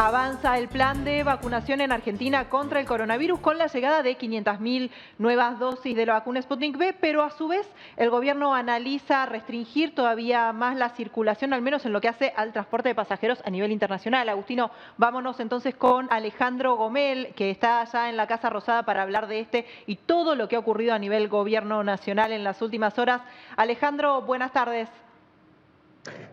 Avanza el plan de vacunación en Argentina contra el coronavirus con la llegada de 500.000 nuevas dosis de la vacuna Sputnik V, pero a su vez el gobierno analiza restringir todavía más la circulación, al menos en lo que hace al transporte de pasajeros a nivel internacional. Agustino, vámonos entonces con Alejandro Gomel, que está allá en la Casa Rosada para hablar de este y todo lo que ha ocurrido a nivel gobierno nacional en las últimas horas. Alejandro, buenas tardes.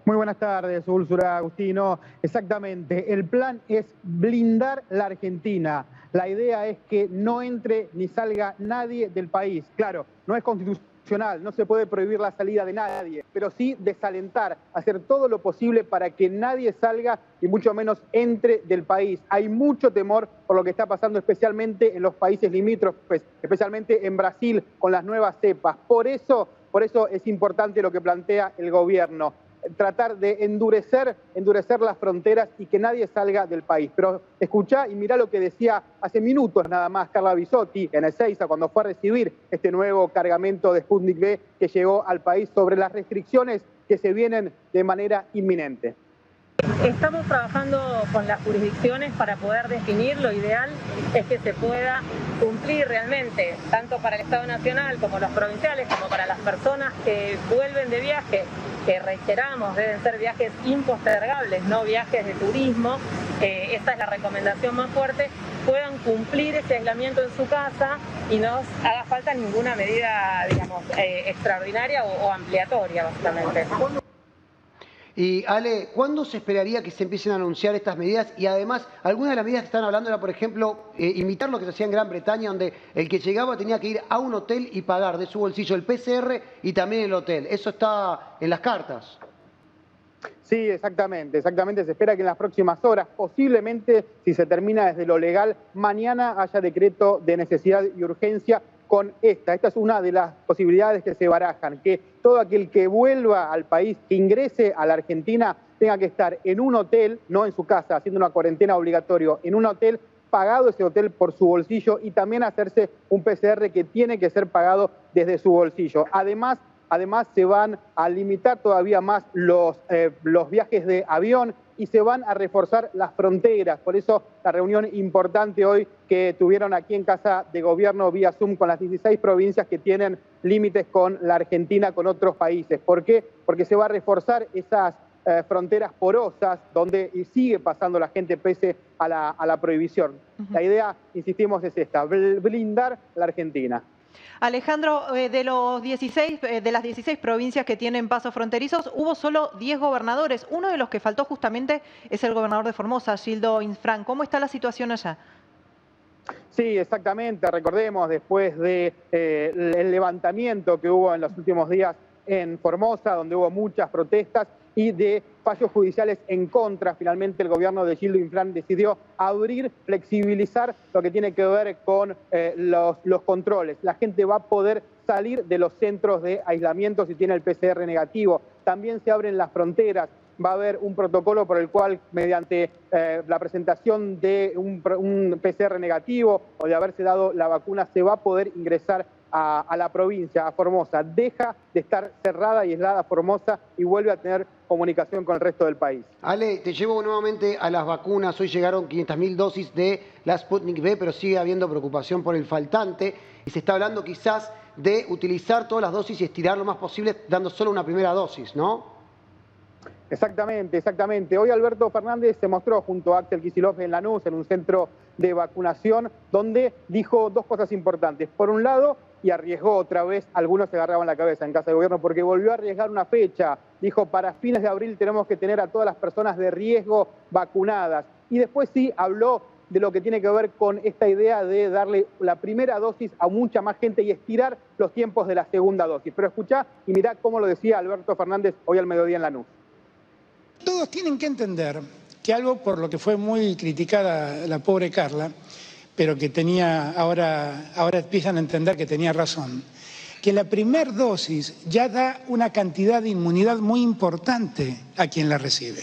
Muy buenas tardes, Úrsula, Agustino. Exactamente, el plan es blindar la Argentina. La idea es que no entre ni salga nadie del país. Claro, no es constitucional, no se puede prohibir la salida de nadie, pero sí desalentar, hacer todo lo posible para que nadie salga y mucho menos entre del país. Hay mucho temor por lo que está pasando especialmente en los países limítrofes, especialmente en Brasil con las nuevas cepas. Por eso es importante lo que plantea el gobierno. Tratar de endurecer las fronteras y que nadie salga del país. Pero escuchá y mirá lo que decía hace minutos nada más Carla Bisotti en Ezeiza cuando fue a recibir este nuevo cargamento de Sputnik V que llegó al país sobre las restricciones que se vienen de manera inminente. Estamos trabajando con las jurisdicciones para poder definir. Lo ideal es que se pueda cumplir realmente, tanto para el Estado Nacional como los provinciales, como para las personas que vuelven de viaje, que reiteramos, deben ser viajes impostergables, no viajes de turismo. Esta es la recomendación más fuerte, puedan cumplir ese aislamiento en su casa y no haga falta ninguna medida, digamos, extraordinaria o ampliatoria, básicamente. Y Ale, ¿cuándo se esperaría que se empiecen a anunciar estas medidas? Y además, algunas de las medidas que están hablando era, por ejemplo, imitar lo que se hacía en Gran Bretaña, donde el que llegaba tenía que ir a un hotel y pagar de su bolsillo el PCR y también el hotel. ¿Eso está en las cartas? Sí, exactamente. Se espera que en las próximas horas, posiblemente, si se termina desde lo legal, mañana haya decreto de necesidad y urgencia con esta. Esta es una de las posibilidades que se barajan, que todo aquel que vuelva al país, que ingrese a la Argentina, tenga que estar en un hotel, no en su casa, haciendo una cuarentena obligatoria, en un hotel, pagado ese hotel por su bolsillo y también hacerse un PCR que tiene que ser pagado desde su bolsillo. Además, se van a limitar todavía más los viajes de avión y se van a reforzar las fronteras. Por eso la reunión importante hoy que tuvieron aquí en Casa de Gobierno vía Zoom con las 16 provincias que tienen límites con la Argentina, con otros países. ¿Por qué? Porque se va a reforzar esas fronteras porosas donde sigue pasando la gente pese a la prohibición. La idea, insistimos, es esta, blindar la Argentina. Alejandro, de las 16 provincias que tienen pasos fronterizos, hubo solo 10 gobernadores. Uno de los que faltó justamente es el gobernador de Formosa, Gildo Infran. ¿Cómo está la situación allá? Sí, exactamente. Recordemos, después del levantamiento que hubo en los últimos días en Formosa, donde hubo muchas protestas y de fallos judiciales en contra, finalmente el gobierno de Gildo Infran decidió abrir, flexibilizar lo que tiene que ver con los controles. La gente va a poder salir de los centros de aislamiento si tiene el PCR negativo. También se abren las fronteras. Va a haber un protocolo por el cual, mediante la presentación de un PCR negativo o de haberse dado la vacuna, se va a poder ingresar a la provincia, a Formosa. Deja de estar cerrada y aislada Formosa y vuelve a tener comunicación con el resto del país. Ale, te llevo nuevamente a las vacunas. Hoy llegaron 500.000 dosis de la Sputnik V, pero sigue habiendo preocupación por el faltante. Y se está hablando quizás de utilizar todas las dosis y estirar lo más posible, dando solo una primera dosis, ¿no? Exactamente. Hoy Alberto Fernández se mostró junto a Axel Kicillof en Lanús, en un centro de vacunación, donde dijo dos cosas importantes. Por un lado, y arriesgó otra vez, algunos se agarraban la cabeza en Casa de Gobierno porque volvió a arriesgar una fecha. Dijo, para fines de abril tenemos que tener a todas las personas de riesgo vacunadas. Y después sí habló de lo que tiene que ver con esta idea de darle la primera dosis a mucha más gente y estirar los tiempos de la segunda dosis. Pero escuchá y mirá cómo lo decía Alberto Fernández hoy al mediodía en Lanús. Todos tienen que entender que algo por lo que fue muy criticada la pobre Carla, pero que ahora empiezan a entender que tenía razón, que la primera dosis ya da una cantidad de inmunidad muy importante a quien la recibe.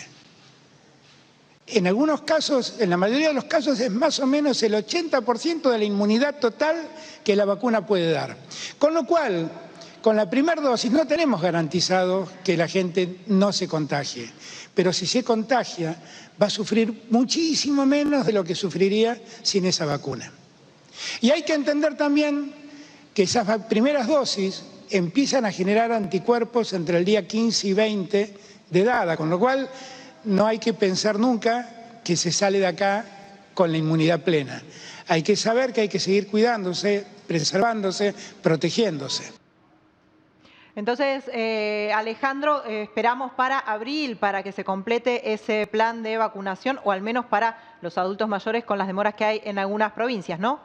En algunos casos, en la mayoría de los casos, es más o menos el 80% de la inmunidad total que la vacuna puede dar. Con lo cual, con la primera dosis no tenemos garantizado que la gente no se contagie, pero si se contagia va a sufrir muchísimo menos de lo que sufriría sin esa vacuna. Y hay que entender también que esas primeras dosis empiezan a generar anticuerpos entre el día 15 y 20 de edad, con lo cual no hay que pensar nunca que se sale de acá con la inmunidad plena. Hay que saber que hay que seguir cuidándose, preservándose, protegiéndose. Entonces, Alejandro, esperamos para abril para que se complete ese plan de vacunación, o al menos para los adultos mayores con las demoras que hay en algunas provincias, ¿no?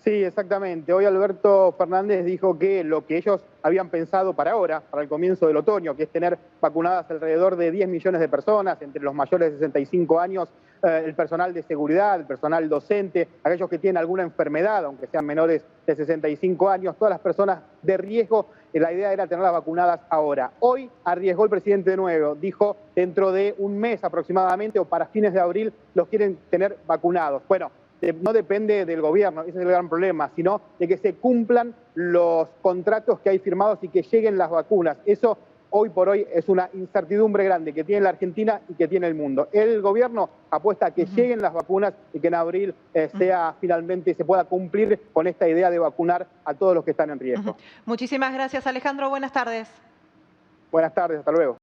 Sí, exactamente. Hoy Alberto Fernández dijo que lo que ellos habían pensado para ahora, para el comienzo del otoño, que es tener vacunadas alrededor de 10 millones de personas, entre los mayores de 65 años, el personal de seguridad, el personal docente, aquellos que tienen alguna enfermedad, aunque sean menores de 65 años, todas las personas de riesgo, la idea era tenerlas vacunadas ahora. Hoy arriesgó el presidente de nuevo, dijo dentro de un mes aproximadamente o para fines de abril los quieren tener vacunados. Bueno, no depende del gobierno, ese es el gran problema, sino de que se cumplan los contratos que hay firmados y que lleguen las vacunas. Eso hoy por hoy es una incertidumbre grande que tiene la Argentina y que tiene el mundo. El gobierno apuesta a que lleguen las vacunas y que en abril finalmente se pueda cumplir con esta idea de vacunar a todos los que están en riesgo. Muchísimas gracias, Alejandro. Buenas tardes. Buenas tardes, hasta luego.